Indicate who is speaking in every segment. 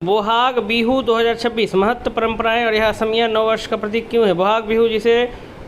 Speaker 1: बोहाग बिहू 2026 महत्व, परंपराएं और यह असमिया नववर्ष का प्रतीक क्यों है। बोहाग बिहू, जिसे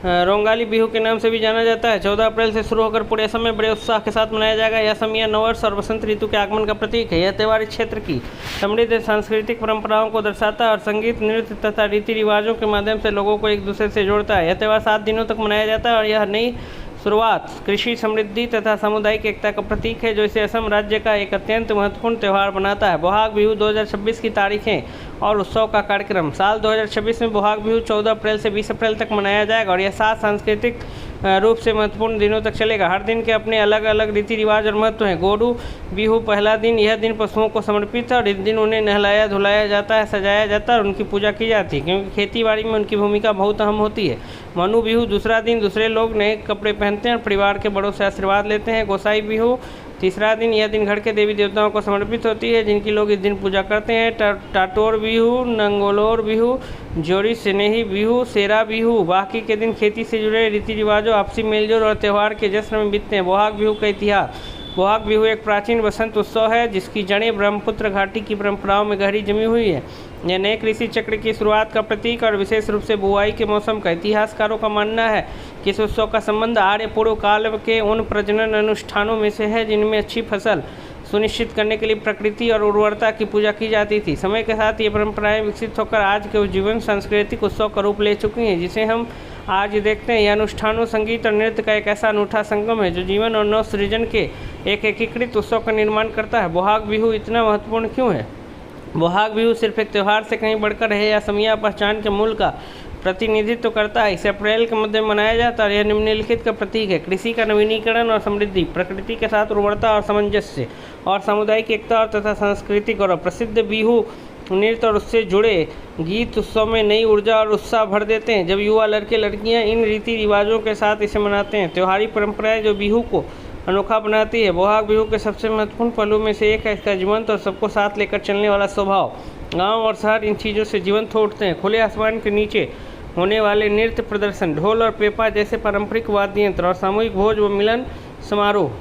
Speaker 1: रोंगाली बिहू के नाम से भी जाना जाता है, 14 अप्रैल से शुरू होकर पूरे असम में बड़े उत्साह के साथ मनाया जाएगा। यह असमिया नववर्ष और बसंत ऋतु के आगमन का प्रतीक है। यह त्यौहार इस क्षेत्र की समृद्ध सांस्कृतिक परंपराओं को दर्शाता है और संगीत, नृत्य तथा रीति रिवाजों के माध्यम से लोगों को एक दूसरे से जोड़ता है। यह त्यौहार 7 दिनों तक मनाया जाता है और यह नई शुरुआत, कृषि समृद्धि तथा सामुदायिक एकता का प्रतीक है, जो इसे असम राज्य का एक अत्यंत महत्वपूर्ण त्यौहार बनाता है। बोहाग बिहू 2026 की तारीखें और उत्सव का कार्यक्रम। साल 2026 में बोहाग बिहू 14 अप्रैल से 20 अप्रैल तक मनाया जाएगा और यह 7 सांस्कृतिक रूप से महत्वपूर्ण दिनों तक चलेगा। हर दिन के अपने अलग अलग रीति रिवाज और महत्व हैं। गोरू बिहू पहला दिन, यह दिन पशुओं को समर्पित है और इस दिन उन्हें नहलाया धुलाया जाता है, सजाया जाता है और उनकी पूजा की जाती है, क्योंकि खेती बाड़ी में उनकी भूमिका बहुत अहम होती है। मनु बिहू दूसरा दिन, दूसरे लोग नए कपड़े पहनते हैं और परिवार के बड़ों से आशीर्वाद लेते हैं। गोसाई बिहू तीसरा दिन, यह दिन घर के देवी देवताओं को समर्पित होती है, जिनकी लोग इस दिन पूजा करते हैं। टाटोर बिहू, नंगोलोर बिहू, जोड़ी स्नेही बिहू, सेरा बिहू बाकी के दिन खेती से जुड़े रीति रिवाजों, आपसी मेलजोल और त्यौहार के जश्न में बीतते हैं। बोहाग बिहू का इतिहास। बोहाग बिहू एक प्राचीन बसंत उत्सव है, जिसकी जड़ें ब्रह्मपुत्र घाटी की परंपराओं में गहरी जमी हुई है। यह नए कृषि चक्र की शुरुआत का प्रतीक और विशेष रूप से बुआई के मौसम का। इतिहासकारों का मानना है कि इस उत्सव का संबंध आर्य पूर्व काल के उन प्रजनन अनुष्ठानों में से है, जिनमें अच्छी फसल सुनिश्चित करने के लिए प्रकृति और उर्वरता की पूजा की जाती थी। समय के साथ ये परंपराएं विकसित होकर आज के जीवन सांस्कृतिक उत्सव का रूप ले चुकी हैं, जिसे हम आज देखते हैं। यह अनुष्ठानों, संगीत और नृत्य का एक ऐसा अनूठा संगम है, जो जीवन और नव सृजन के एक एकीकृत उत्सव का निर्माण करता है। बोहाग बिहू इतना महत्वपूर्ण क्यों है। बोहाग बिहू सिर्फ एक त्यौहार से कहीं बढ़कर है, यह असमिया पहचान के मूल का प्रतिनिधित्व करता है। इसे अप्रैल के मध्य में मनाया जाता है और यह निम्नलिखित का प्रतीक है: कृषि का नवीनीकरण और समृद्धि, प्रकृति के साथ उर्वरता और सामंजस्य, और सामुदायिक एकता और तथा सांस्कृतिक गौरव। प्रसिद्ध बिहू नृत्य और उससे जुड़े गीत उत्सव में नई ऊर्जा और उत्साह भर देते हैं, जब युवा लड़के लड़कियां इन रीति रिवाजों के साथ इसे मनाते हैं। त्योहारी परंपराएं जो बिहू को अनोखा बनाती है। बोहाग बिहू के सबसे महत्वपूर्ण पहलू में से एक है इसका जीवंत और सबको साथ लेकर चलने वाला स्वभाव। गांव और शहर इन चीज़ों से जीवंत हो उठते हैं। खुले आसमान के नीचे होने वाले नृत्य प्रदर्शन, ढोल और पेपा जैसे पारंपरिक वाद्य यंत्र और सामूहिक भोज व मिलन समारोह